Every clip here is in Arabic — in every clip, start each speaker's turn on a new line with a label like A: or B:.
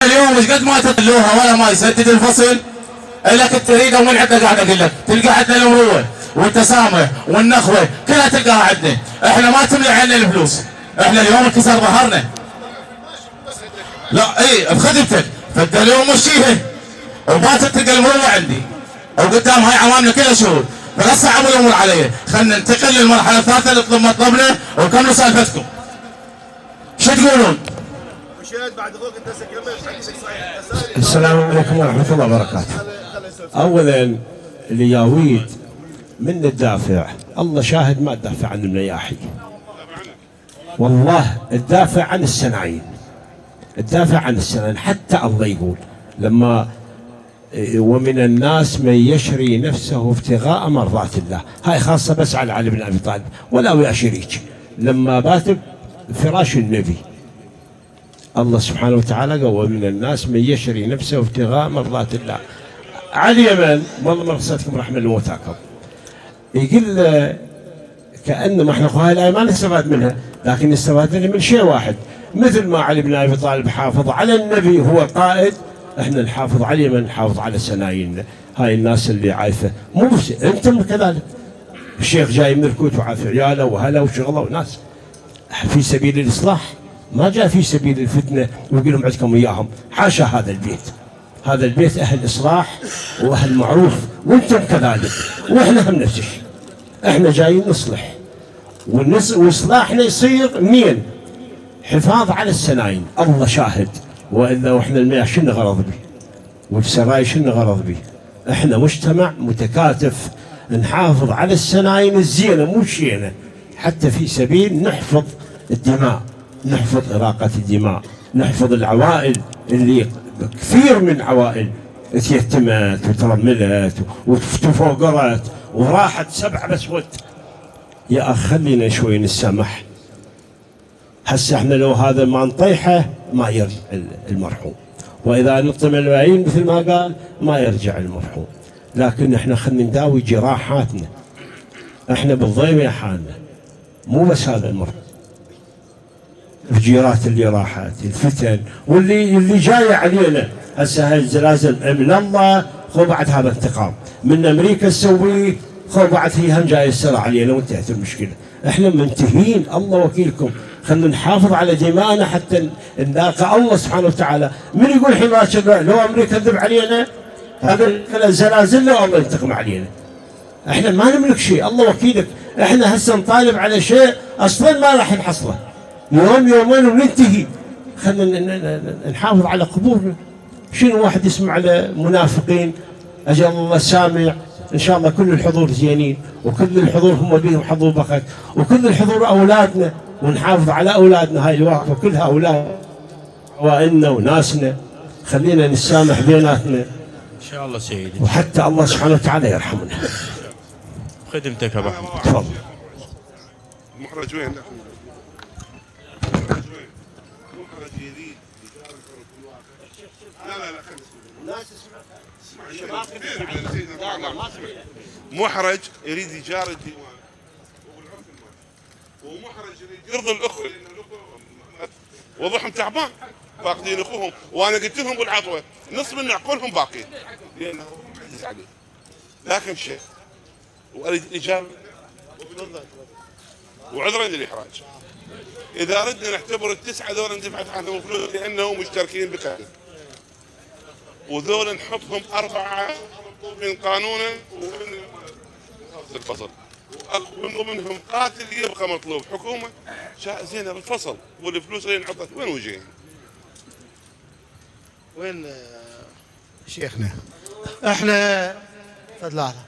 A: اليوم مش قد ما تطلوها ولا ما يسدد الفصل لك تريده، ومن عندنا قاعد اقول لك تلقى عندنا المروه والتسامح والنخوه كلها تلقاها عندنا. احنا ما تمنع عنا الفلوس، احنا اليوم انكسر ظهرنا. لا اي بخدمتك، فانت اليوم مشيها وباتت تلقى المروه عندي وقدام هاي عوامنا كلها شهود، فلا تصعبوا الامور علي. خلينا ننتقل للمرحله الثالثه نطلب مطلبنا ونكملوا سالفتكم. شو تقولون؟
B: السلام عليكم ورحمة الله وبركاته. أولا الياويد من الدافع، الله شاهد ما تدافع عن المنياحي، والله تدافع عن السنايين، تدافع عن السنايين. حتى الله يقول لما ومن الناس من يشري نفسه ابتغاء مرضات الله، هاي خاصة بس على علي بن أبي طالب ولا ويا شريك. لما بات فراش النبي الله سبحانه وتعالى قال ومن الناس من يشري نفسه ابتغاء مرضات الله. على اليمن والله مرصدكم رحمة الموتاكم يقول كأنه ما احنا هاي الآية ما نستفاد منها، لكن نستفاد منها من شيء واحد. مثل ما علي بن أبي طالب حافظ على النبي هو قائد، احنا نحافظ على اليمن، نحافظ على سنايينا. هاي الناس اللي عايفة مو بس انتم كذلك. الشيخ جاي من الكويت وعافي عياله وهلا وشغله وناس في سبيل الإصلاح، ما جاء في سبيل الفتنة ويقول لهم عندكم إياهم. حاشا هذا البيت، هذا البيت أهل إصلاح وأهل معروف، وأنتم كذلك وإحنا هم نفس الشيء. إحنا جايين نصلح، وإصلاحنا يصير منين؟ حفاظ على السناين. الله شاهد، وإلا وإحنا المياه شنو غرض به؟ والسراي شنو غرض به؟ إحنا مجتمع متكاتف نحافظ على السناين الزينة مو الشينة، حتى في سبيل نحفظ الدماء، نحفظ إراقة الدماء، نحفظ العوائل اللي كثير من عوائل تيتمت وترملت وتفوقرت وراحت سبع بسوت. يا أخ خلينا شوي نسامح. هسه احنا لو هذا ما نطيحه ما يرجع المرحوم، وإذا نطم الملايين مثل ما قال ما يرجع المرحوم. لكن احنا خلينا نداوي جراحاتنا، احنا بالضيمة حالنا، مو بس هذا المرحوم، الجيرات اللي راحت، الفتن واللي جايه علينا. هسه هاي الزلازل من الله، خو بعد هذا انتقام من امريكا تسويه، خو بعد هي هم جايه السرعه علينا وانتهت المشكله. احنا منتهين، الله وكيلكم. خلينا نحافظ على دمائنا حتى نلاقى الله سبحانه وتعالى. من يقول حين لو امريكا تذب علينا هذا الزلازل لو الله ينتقم علينا. احنا ما نملك شيء، الله وكيلك. احنا هسه نطالب على شيء اصلا ما راح نحصله، يوم يومين وننتهي. خلينا نحافظ على قبورنا. شنو واحد يسمع على منافقين؟ اجل الله سامع. ان شاء الله كل الحضور زينين، وكل الحضور هم بيهم حضور بخت، وكل الحضور اولادنا، ونحافظ على اولادنا. هاي الواقفه كلها اولاد وإنا وناسنا. خلينا نسامح بيناتنا
C: ان شاء الله سيدي،
B: وحتى الله سبحانه وتعالى يرحمنا.
C: خدمتك يا ابو احمد.
B: تفضل.
D: المخرج وين؟ محرج يريد يجاري الديوان ومحرج يريد يرضي الاخوه، لان الاخوه وضعهم تعبان فاقدين اخوهم. وانا قلت لهم بالعطوه نص من عقولهم باقي لانه عزيز عليه. لكن شيخ واريد الاجابه وعذرا للاحراج. اذا ردنا نعتبر التسعه ذولا اندفعت عنهم فلوس لانهم مشتركين بكذا، وذولا نحطهم اربعه من قانونا ومن الفصل، ومنهم قاتل يبقى مطلوب حكومه زينه بالفصل، والفلوس اللي انعطت وين وجهين؟
E: وين شيخنا؟ احنا ثلاثه،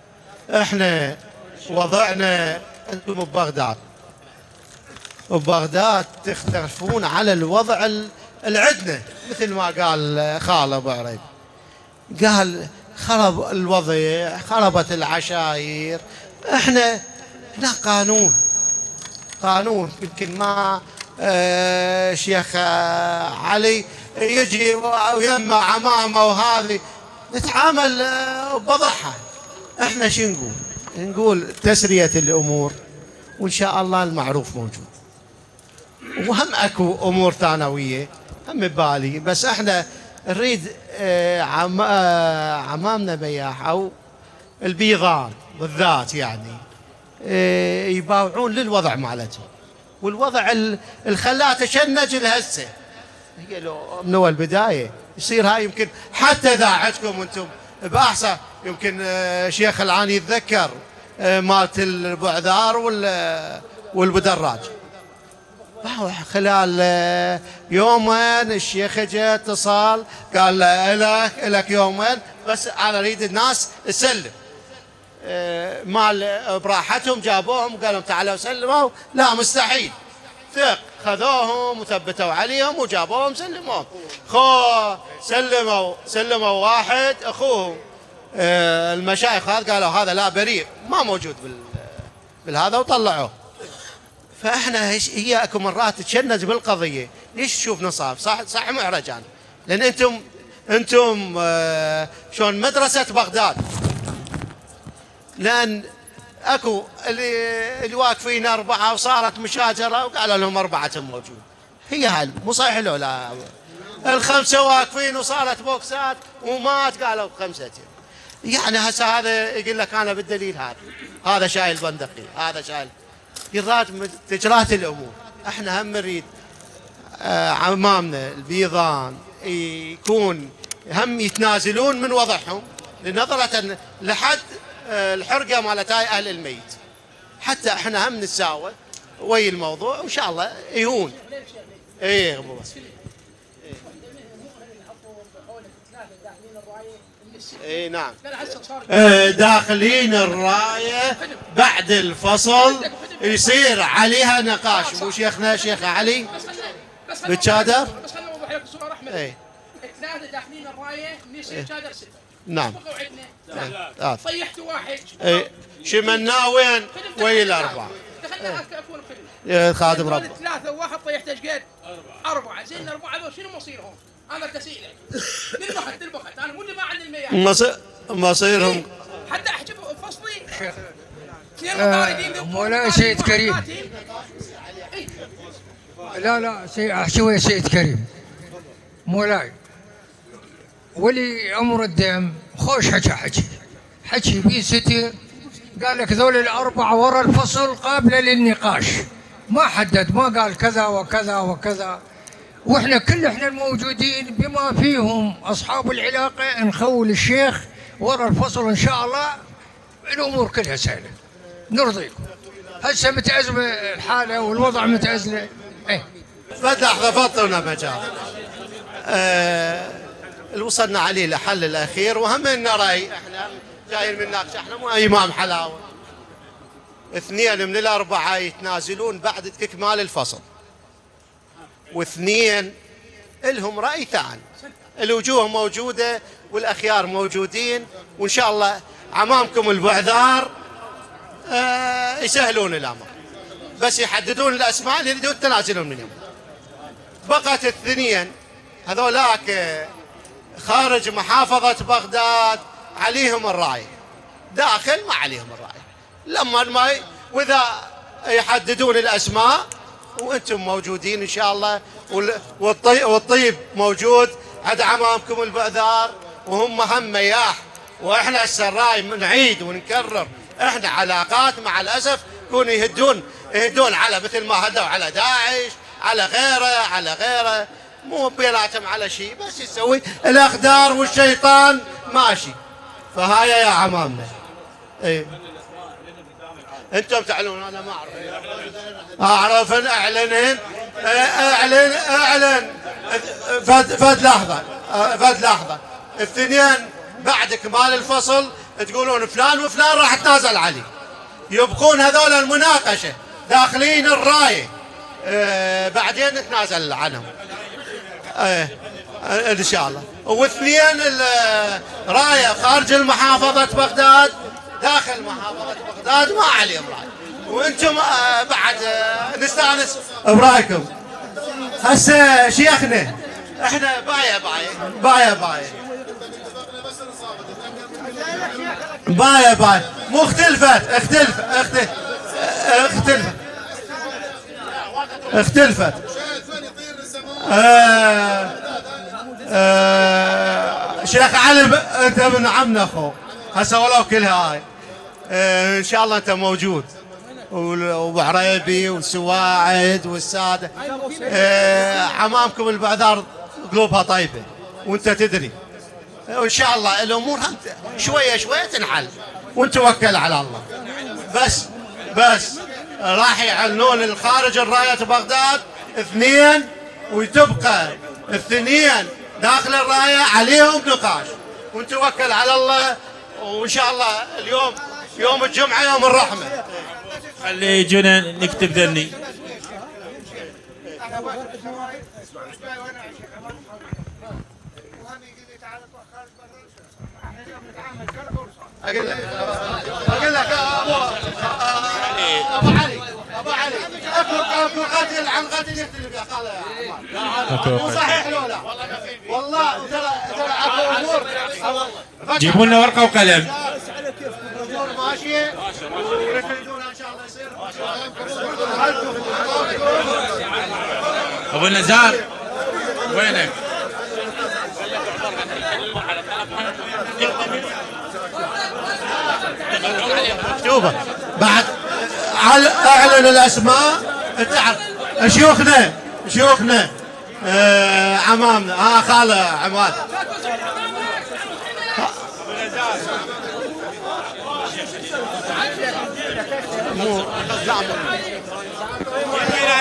E: احنا وضعنا انتم ببغداد، وبغداد تختلفون على الوضع العدنا، مثل ما قال خال ابو عريب، قال خرب الوضع، خربت العشاير. احنا هنا قانون يمكن ما شيخ علي يجي ويجمع عمامه وهذه نتعامل بوضعها. احنا شو نقول تسرية الامور، وان شاء الله المعروف موجود. وهم اكو امور ثانويه هم ببالي، بس احنا نريد عمامنا بياح او البيضان بالذات يعني يباوعون للوضع مالتهم، والوضع الخلاه تشنج لهسه. هي لو من اول بدايه يصير هاي يمكن حتى اذا عندكم انتم باحسن، يمكن شيخ العاني يتذكر مالت البعذار والبدراج، خلال يومين الشيخ اجى اتصال قال لك يومين بس انا اريد الناس تسلم. مال براحتهم جابوهم قالوا تعالوا سلموا، لا مستحيل، ثق خذوهم وثبتوا عليهم وجابوهم سلموهم. سلموا واحد اخوهم المشايخ هذا قالوا هذا لا بريء ما موجود بالهذا وطلعوه. فاحنا هي اكو مرات تشنج بالقضيه، ليش تشوف نصاب صح معرجان، لان انتم شلون مدرسه بغداد، لان اكو اللي واقفين 4 وصارت مشاجره وقالوا لهم 4 موجود، هي هل مو صحيح لو لا 5 واقفين وصارت بوكسات ومات قالوا 5. يعني هسه هذا يقول لك انا بالدليل هذا شايل بندقي، هذا شايل يراد تجرات الامور. احنا هم نريد عمامنا البيضان يكون هم يتنازلون من وضعهم لنظرة لحد الحرقه مالت هاي اهل الميت، حتى احنا هم نتساوى ويا الموضوع وان شاء الله يهون. ايه ابو بس اي نعم داخلين الرايه بعد الفصل يصير عليها نقاش. مو شيخنا شيخ علي بالشادر
F: بس خلينا نوضح لك الصوره احمد.
E: اي
F: 3 داخلين الرايه يصير شادر 6.
E: نعم
F: طيحت واحد
E: شمناه وين الاربعه
F: دخلنا اكون الخدمه
E: خادم رب
F: 3 وواحد طيحت ايش قد 4. زين 4 هذول شنو مصيرهم؟ انا تسيلك للبخت انا مو اللي ما عندي المياه
E: مصيرهم
F: حتى احجب فصلي اثنين مطاردين
G: مولاي سيد كريم. لا احكي ويا سيد كريم مولاي ولي امر الدم خوش حكي بي ستي قال لك ذول ال4 ورا الفصل قابله للنقاش، ما حدد ما قال كذا وكذا وكذا، واحنا احنا الموجودين بما فيهم اصحاب العلاقه نخول الشيخ ورا الفصل ان شاء الله الامور كلها سهله نرضيكم. هسه متأزمه الحاله والوضع متأزله.
E: لحظه فضلنا مجال اللي وصلنا عليه لحل الاخير وهم لنا راي. احنا جايين من ناقش، احنا مو امام حلاوه. 2 من ال4 يتنازلون بعد اكمال الفصل، و2 لهم راي ثاني. الوجوه موجوده والاخيار موجودين، وان شاء الله عمامكم البعذار يسهلون الامر، بس يحددون الاسماء اللي يريدون يتنازلون منهم. بقت 2 هذولاك خارج محافظة بغداد عليهم الراية، داخل ما عليهم الراية. لما وإذا يحددون الأسماء وأنتم موجودين إن شاء الله، والطيب موجود عند عمامكم البعذار وهم هم مياح. وإحنا هسه الراي نعيد ونكرر، إحنا علاقات مع الأسف يكونوا يهدون على مثل ما هدوا على داعش، على غيره مو بيناتهم على شيء، بس يسوي الاقدار والشيطان ماشي. فهاي يا عمامنا اي انتم تعلمون، انا ما اعرف اعلن فد لحظه 2 بعد كمال الفصل تقولون فلان وفلان راح تنازل عليه، يبقون هذول المناقشه داخلين الرايه بعدين نتنازل عنهم ان شاء الله. و2 الرايه خارج المحافظه بغداد، داخل محافظه بغداد ما عليهم راي، وانتم بعد نستانس برايكم. هسه شيخنا احنا باية مو اختلفت شيخ علي انت ابن عمنا اخو هسه ولو كل هاي ان شاء الله انت موجود وابو عريبي والسواعد والساده عمامكم البعذار قلوبها طيبه وانت تدري وان شاء الله الامور شويه شويه تنحل ونتوكل على الله. بس راح يعلنون الخارج الرايه بغداد 2 وتبقى الثنين داخل الرايه عليهم نقاش ونتوكل على الله. وان شاء الله اليوم يوم الجمعه يوم الرحمه.
C: خلي يجونا نكتب ذني.
E: اقول لك ابو علي اكو قتل عن قتل يختلف يا خاله. مو صحيح لولا والله ترى اكو امور.
C: جيبوا لنا ورقه وقلم.
E: الامور ماشيه ويريدون ان شاء الله يصير.
C: ابو النزار وينك؟
E: مكتوبه بعد اعلن الاسماء. تعرف شيوخنا عمامنا خاله عماد.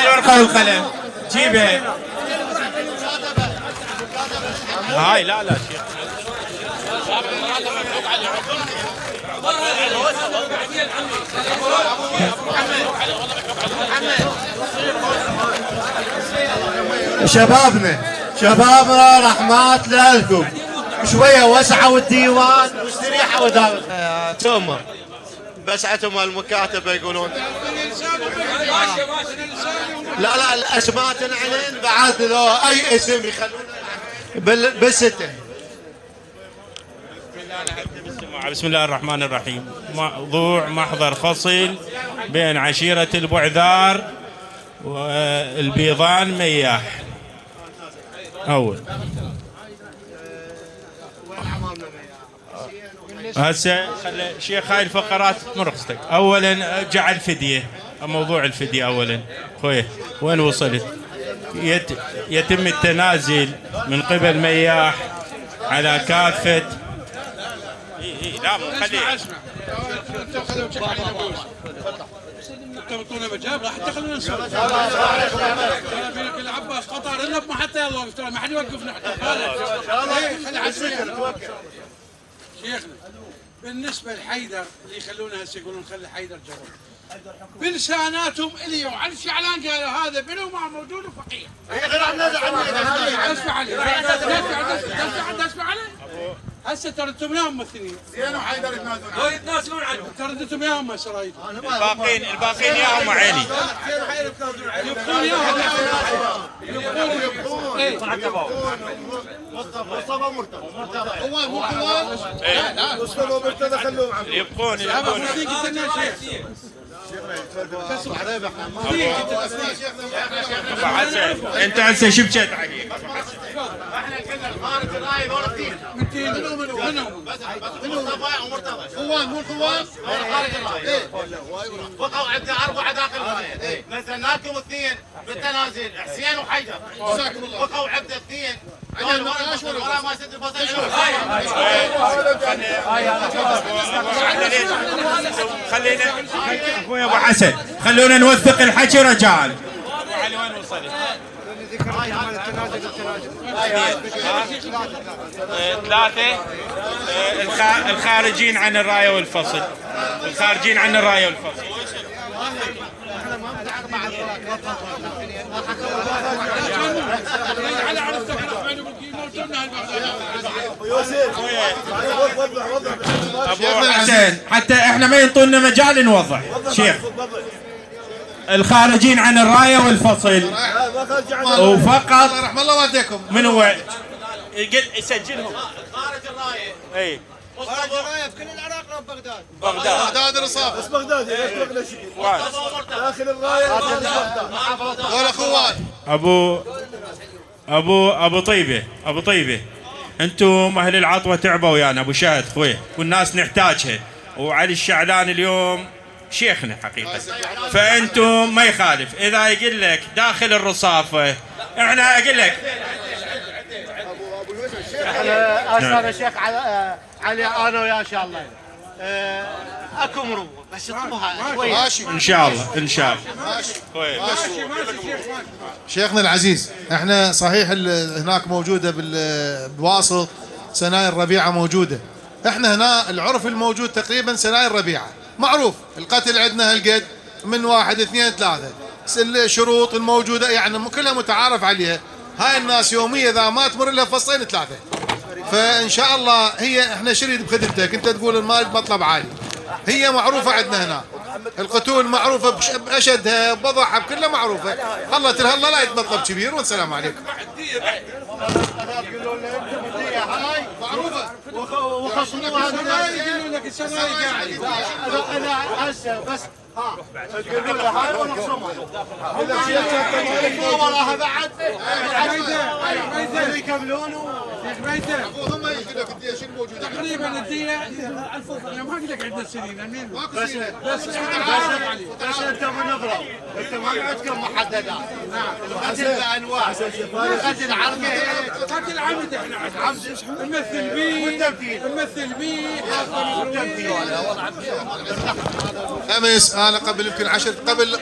C: الورقه والقلم جيبه. هاي لا شيخ. شبابنا رحمات لكم شويه وسعوا الديوان واستريحوا تؤمر بس عتم المكاتبه يقولون لا الاسماء تنعلن بعد لو اي اسم يخلون بالسته. بسم الله الرحمن الرحيم. موضوع محضر فصل بين عشيرة البعذار والبيضان مياح. أول هسه خلي شيخ هاي الفقرات من رخصتك. أولا جعل فدية. موضوع الفدية أولا خويه وين وصلت؟ يتم التنازل من قبل مياح على كافة. لا مو خليه.
H: تبطونا مجاب راح تخلونا نسولف. بينك العباس قطر الا حتى يلا ما حد يوقفنا حتى. شيخنا بالنسبه لحيدر اللي يخلونا هسه يقولون خلي حيدر جرب بلساناتهم الي وعلى الشعلان قالوا هذا بلو ما موجود وفقيه. اسمع علي اسمع علي هسه تردتم ممثلين زين وحيدر يتنازلون عنه تردتم ياهم سرايد.
C: الباقيين ياهم عيني
H: يبقون ياهم مصطفى مرتضى هو مو قوان. لا مصطفى مرتضى خلوهم عنه يبقون
C: انت هسه شبشت عليك.
E: احنا كنا الخارج الراي دور اثنين منو مصطفى ومرتضى خوان مو خوان خارج الراي بقوا عندنا 4 داخل الراي نزلناكم 2 بالتنازل حسين وحيدر بقوا عندنا 2 ورا ما سد الفصل.
C: خلينا اخوي ابو حسن خلونا نوثق الحكي رجال. ابو علي وين وصلت؟ 3 الخارجين عن الرايه والفصل. الخارجين عن الرايه والفصل. ابو حسين حتى احنا ما ينطونا مجال نوضح. شيخ الخارجين عن الرايه والفصل وفقط
H: رحم الله والديكم
C: من هو يسجلهم
E: خارج الرايه
C: اي
E: خارج الرايه بكل العراق رب بغداد.
H: بغداد الرصاف
I: بس بغداد يطلقنا شيء داخل الرايه
H: ولا خوان.
C: ابو طيبه انتم اهل العطوه تعبوا ويانا ابو شهد خوي، والناس نحتاجها، وعلي الشعلان اليوم شيخنا حقيقه، فانتم ما يخالف اذا يقول لك داخل الرصافه احنا اقول لك
E: استاذ الشيخ علي انا وياه ان شاء الله اكو مروه بس اطلبوها شوي.
C: ان شاء الله ان شاء الله.
I: شيخنا العزيز، احنا صحيح هناك موجوده بالواسط سناير ربيعه موجوده، احنا هنا العرف الموجود تقريبا سناير ربيعه معروف، القتل عندنا هالقد من 1 2 3 الشروط الموجوده يعني كلها متعارف عليها، هاي الناس يوميا اذا ما تمر لها فصلين 3، فان شاء الله هي احنا شريد بخدمتك، انت تقول المال مطلب عالي، هي معروفه عندنا هنا، القتول معروفه باشدها بوضعها بكلها معروفه، الله ترهلا لا يتمطلب كبير، والسلام عليكم.
E: هاي معروفه وخصموها يقولون لك السراي قاعد انا هسه بس تقولوا له هاي ونخصمها وراها بعد يكملون
I: هم يقول لك الديه شنو موجوده
H: تقريبا الديه انا ما اقول لك عندنا سنين
E: بس انت من نظره انت ما عندكم محددات. نعم القتل بانواع، القتل عرقه
H: قتل عمد، احنا نمثل بيه
E: والتمثيل
I: امس انا قبل يمكن 10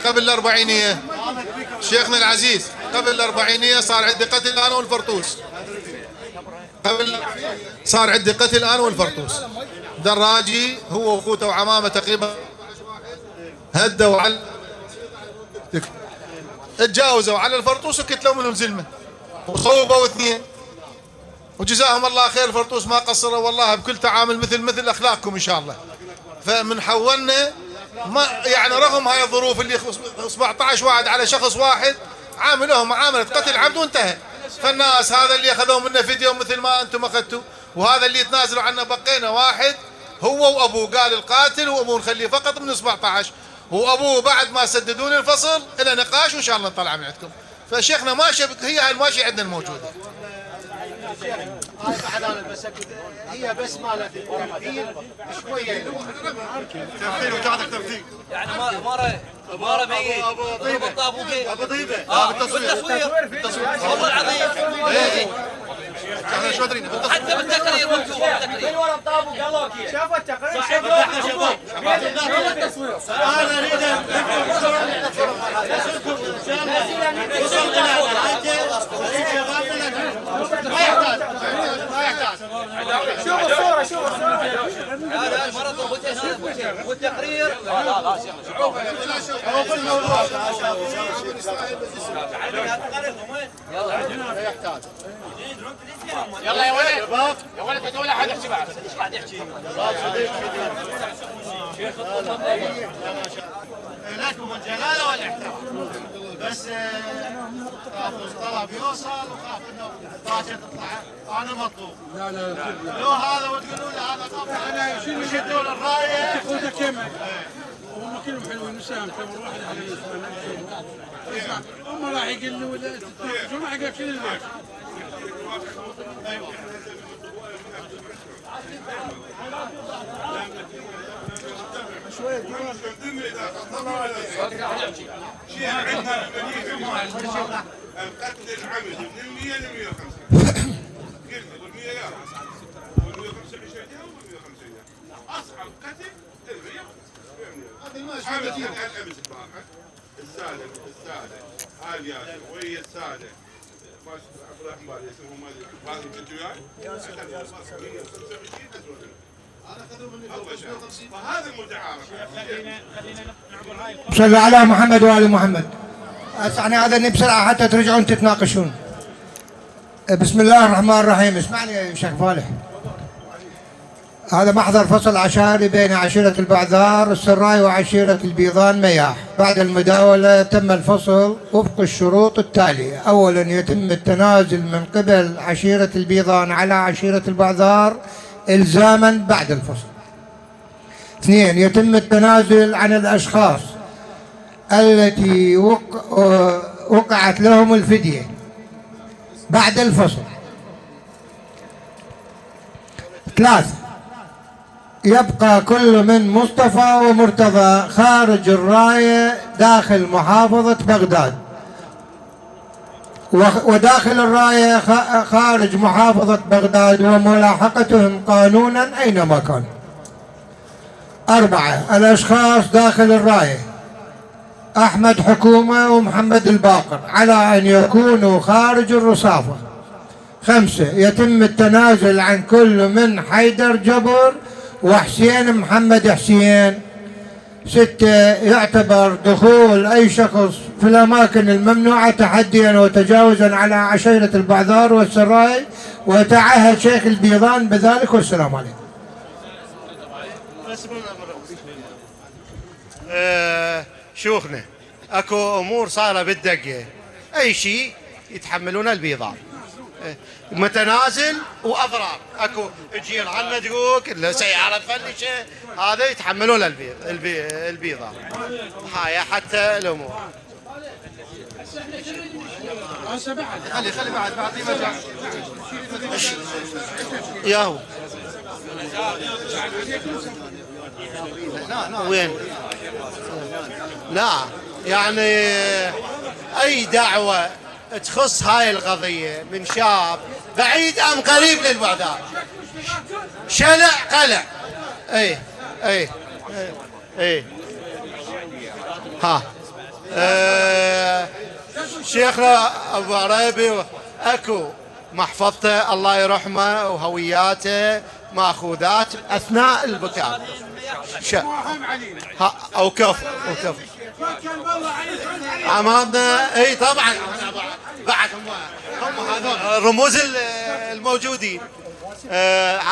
I: قبل الاربعينيه شيخنا العزيز، قبل الاربعينيه صار عندي قتل انا والفرطوس، صار عندي قتل انا والفرطوس، دراجي هو واخوته وعمامه تقريبا هدوا على تجاوزوا على الفرطوس وكتلوا منهم زلمه وصوبوا 2 وجزاهم الله خير، الفرطوس ما قصروا والله بكل تعامل مثل اخلاقكم ان شاء الله. فمن حولنا ما يعني رغم هاي الظروف اللي 17 واحد على شخص واحد عاملوهم معامله قتل عمد وانتهى، فالناس هذا اللي اخذوا منا فيديو مثل ما انتم اخذتوا، وهذا اللي تنازلوا عنه بقينا واحد هو وابوه، قال القاتل وابوه نخليه فقط من 17، وابوه بعد ما سددون الفصل الى نقاش وان شاء الله نطلع من عندكم. فشيخنا ماشيه هي الماشيه عندنا الموجوده.
E: هاي بعد انا بس هي بس مالت التمثيل شويه تمثيل وتاخذ تمثيل
J: يعني مره ميت ابو طيبه بالتصوير والله العظيم
I: احنا شو ادري
J: حتى بالتقرير مكتوب
F: من ورا الطابو قالوا كيف شافوا التقرير
E: انا اريد ما يحتاج
F: شوف الصوره شوف الصوره
J: لا مرض والتقرير لا
E: شوف الموضوع
F: يلا يا ولد هذول احد يحكي بعد ايش قاعد يحكي
E: لكم الجلاله والاحترام بس طلب يوصل وخاف انه الطاشه تطلع انا مطلوب لو هذا وتقولوا له هذا طب يشدون الرايه
H: خذ كم هم كلهم حلوين مساهم كم واحد على اسمع هم راح يقولوا شو ما حق شنو الماكل
D: القتل العمد من 100 ل 150 قلنا وال100 يا وال125 يوم وال150 اصعب قتل ال150 عمد الامس البارحه السالم آل ياسر وهي السالم ما عبد الرحمن يسموه ما ادري بعض كنتوا وياي فهذا المتعارف.
G: صلوا على محمد وآل محمد. يعني هذا بسرعة حتى ترجعون تتناقشون. بسم الله الرحمن الرحيم. اسمعني يا شيخ فالح. هذا محضر فصل عشائري بين عشيرة البعذار السراي وعشيرة البيضان مياح. بعد المداولة تم الفصل وفق الشروط التالية. أولا يتم التنازل من قبل عشيرة البيضان على عشيرة البعذار إلزاما بعد الفصل. 2 يتم التنازل عن الأشخاص التي وقعت لهم الفدية
K: بعد الفصل. 3 يبقى كل من مصطفى ومرتضى خارج الراية داخل محافظة بغداد، وداخل الراية خارج محافظة بغداد، وملاحقتهم قانونا أينما كان. 4 الأشخاص داخل الراية أحمد حكومة ومحمد الباقر على أن يكونوا خارج الرصافة. 5 يتم التنازل عن كل من حيدر جبر وحسين محمد حسين. 6 يعتبر دخول أي شخص في الأماكن الممنوعة تحديا وتجاوزا على عشيرة البعذار والسراي، ويتعهد شيخ البيضان بذلك، والسلام عليكم.
E: شيوخنا اكو امور صايره بالدقه، اي شيء يتحملون البيضان، متنازل واضرار، اكو جيران مدقوق، سياره تفلشه، هذا يتحملون البيضان. هاي حتى الامور. خلي بعد ياهو وين؟ لا يعني اي دعوه تخص هاي القضيه من شاب بعيد ام قريب للبعداء، شلع قلع. اي ها شيخنا ابو عريبي اكو محفظته الله يرحمه وهوياته ماخوذات اثناء البكاء. او كف امامنا. اي طبعا بعد هم هذول الرموز الموجودين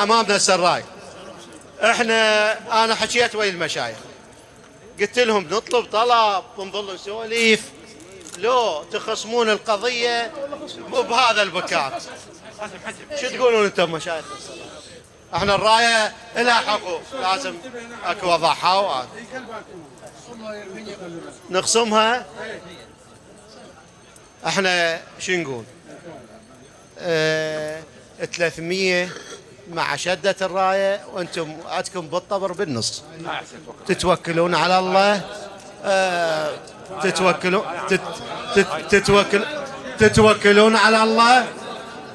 E: امامنا السراي. انا حكيت ويا المشايخ، قلت لهم نطلب طلب ونظل نسوليف، لو تخصمون القضيه بهذا البكاء. شو تقولون انتم مشايخ؟ احنا الرايه لها حقوق، لازم اكو وضعها نخصمها. احنا شو نقول؟ 300 مع شدة الراية، وانتم عندكم بالطبر بالنص. تتوكلون على الله، تتوكلون على الله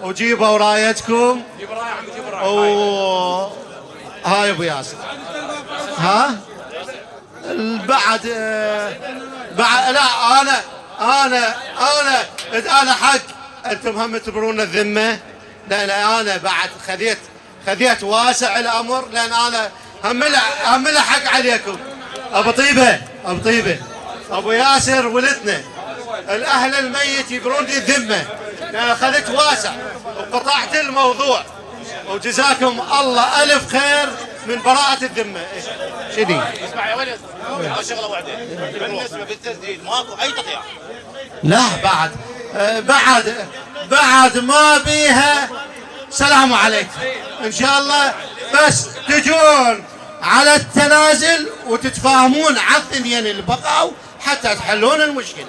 E: وجيبوا رايتكم. هاي ابو ياسر. ها بعد لا انا حق انتم هم تبرون الذمه، لان انا بعد خذيت واسع الامر، لان انا هم له حق عليكم. ابو طيبه ابو ياسر ولدنا، الاهل الميت يبرون لي الذمه، لان اخذت واسع وقطعت الموضوع، وجزاكم الله الف خير من براءة الذمة. شديد. اسمع يا ولد، شغله واحده بالنسبه بالتسديد ماكو اي تقييم. لا بعد ما بيها. سلام عليكم ان شاء الله، بس تجون على التنازل وتتفاهمون على الثنين اللي بقوا حتى تحلون المشكله.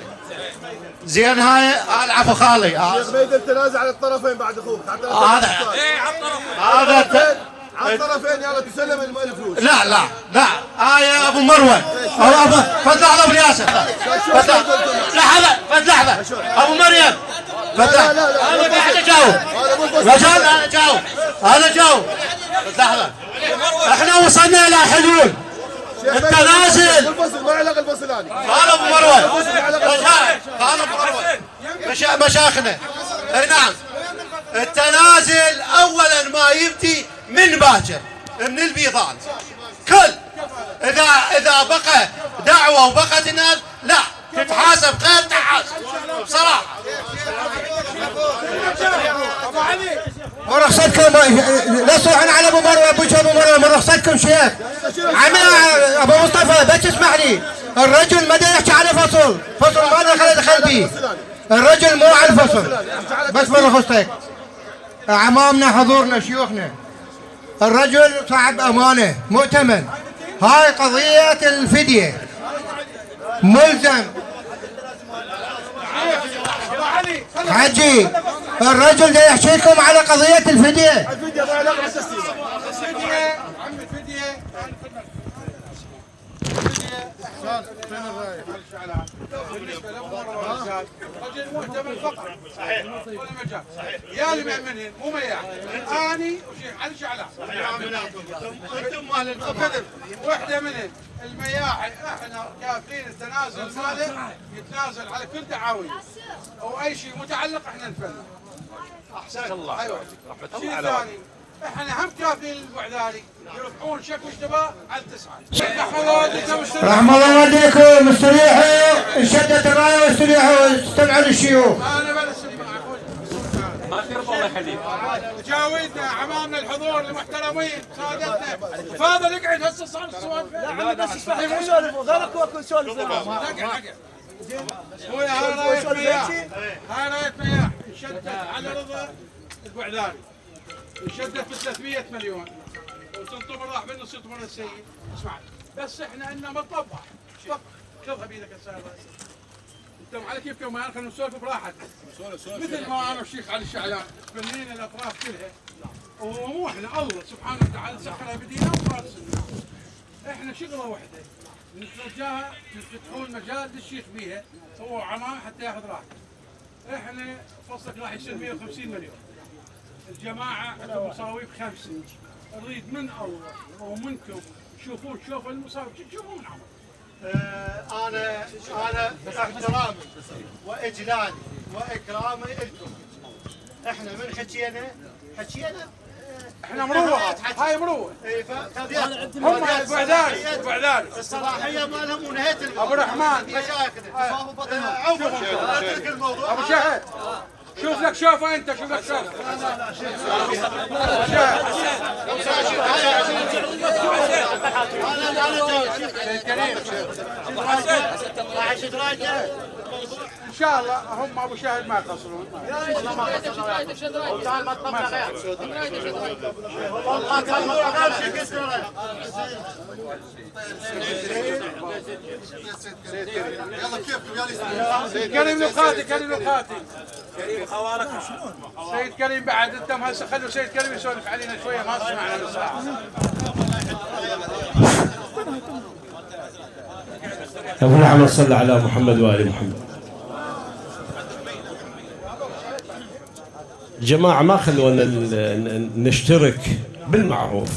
E: زين هاي العفو خالي.
L: شيخ بيد التنازل على الطرفين بعد اخوك حتى
E: هذا
L: على الطرفين. يلا تسلم الفلوس.
E: لا يا ابو مروه فد لحظه ابو ياسر، لحظه ابو مريم انا قاعد اجاوب رجال، انا جاوب لحظه. احنا وصلنا الى حلول التنازل.
L: الفصل ما علاقه الفصل هذه.
E: قال ابو مروه مشايخنا. اي نعم، التنازل اولا ما يبدي من باكر من البيضان. كل اذا بقى دعوه وبقت الناس لا تتحاسب غير تحاسب بصراحه.
K: مرخصتكم لا صوحن على ابو مروه، ابو مروه مرخصتكم شيخ. ابو مصطفى بس اسمح لي، الرجل ما يحكي على فصل ما دخل بيه، الرجل مو على الفصل، بس مرخصتك. امامنا حضورنا شيوخنا، الرجل صاحب امانه مؤتمن. هاي قضيه الفديه ملزم. حجي الرجل ده يحكيكم على قضية الفدية.
L: الفدية ما علاقة بالتسليم.
H: الفدية عم الفدية بالنسبة لأمور الرجال رجل مهتم فقط. صحيح. ولا مجال. يا اللي منهن مو مياح. اني وشيخ علي شعلان. انتم اهل القدر. وحده منهن المياحي احنا كافرين التنازل ماله يتنازل على كل دعاوي او اي شيء متعلق احنا نفعله. احسن الله. ايوه. شيء ثاني احنا هم كافرين البعداري يرفعون شكوى اشتباه على 9.
K: رحم الله والديكم استريحوا انشدت الرايه واستريحوا استمعوا للشيوخ.
H: انا بلا اسمع ما في الله يخليك. جاويدنا عمامنا الحضور المحترمين سادتنا تفضل اقعد هسه صار السؤال. لا بس اسمح لي نسولف غيرك وكل سولف. اقعد اخويا هاي رايه مياح. هاي رايه مياح انشدت على رضا البعداري. انشدت ب 300 مليون وتنطبر راح بالنص يطبر السيد. اسمع بس احنا عندنا مطلب واحد فقط. خذها بيدك السائل انتم على كيفكم ما خلينا نسولف براحتنا. مثل ما انا والشيخ علي الشعلان تبنينا الاطراف كلها ومو احنا الله سبحانه وتعالى سخرها بدينا وفارسنا. احنا شغله واحده نتوجهها نفتحون مجال للشيخ بيها هو عمام حتى ياخذ راحته. احنا فصلك راح يصير 150 مليون. الجماعه عندهم مصاويب 5. نريد من الله ومنكم شوفوا المصاوب تشوفوا من عمر.
E: انا احترامي واجلالي واكرامي لكم. احنا من حكينا
H: احنا مروه هاي مروه.
E: اي
H: هم البعداري
E: الصلاحيه مالهم ونهايه
H: ابو الرحمن
E: مشايخنا عوف اترك الموضوع.
H: ابو شهد شوف لك شوفه انت شوف لك شوفه. ان شاء الله هم ابو شاهد ما يقصرون. والله ما قصرون. تعال ما تطلع غير. والله كان مطلع
I: يلا كيفكم يا
H: سيد كريم القاتل كريم خوارق سيد كريم بعد انت هسه خلوا سيد كريم يسولف علينا شويه ما سمعنا من ساعه.
B: أبو محمد صلى على محمد وآل محمد. جماعة ما خلونا نشترك بالمعروف،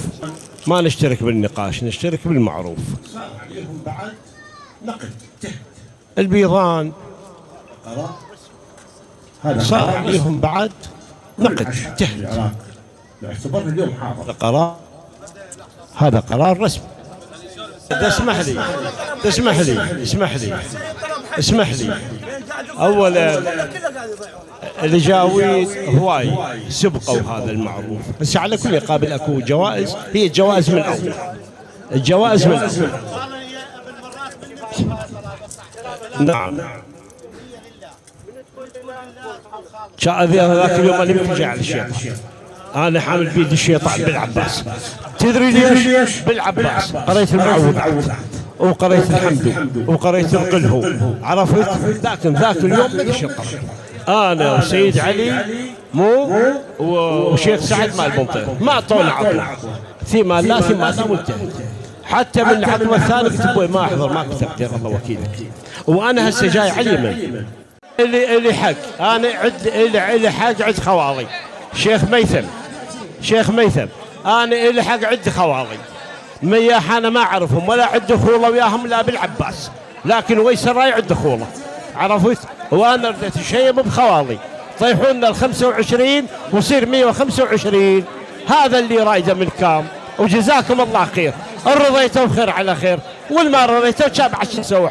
B: ما نشترك بالنقاش، نشترك بالمعروف.
A: بعد نقد
B: البيضان صار عليهم بعد نقد جهد.
A: اعتبرنا اليوم حاضر.
B: قرار هذا قرار رسمي. اسمح لي اولا الجاويد هواي سبقوا هذا المعروف، بس على كل يقابل اكو جوائز، هي الجوائز من اول. نعم ذاك اليوم انا مرجع على الشيخ، انا حامل بيد الشيطان بالعباس. تدري ليش؟ بالعباس قريت المعوذات وقريت الحمد وقريت القلهو، عرفت؟ لكن ذاك اليوم ما ليش القبر. انا وسيد علي وشيخ سعد مال بمطير ما اعطونا عطوه ثم لا منتهي. حتى من العطوه الثانيه قلت ابوي ما احضر، ما كنت اقدر الله وكيلك. وانا هسه جاي على اليمن اللي حق انا اللي حق عند خوالي شيخ ميثم انا اللي حق عندي خوالي مياح انا ما اعرفهم ولا عندي خوله وياهم لا بالعباس، لكن ويس الراي عندي خوله، عرفت؟ وانا رديت شيء مو بخوالي طيحوا لنا ال 25 ويصير 125. هذا اللي رايده منكم وجزاكم الله خير. ان رضيتوا بخير على خير، والما رضيتوا شاب عشان نسوي.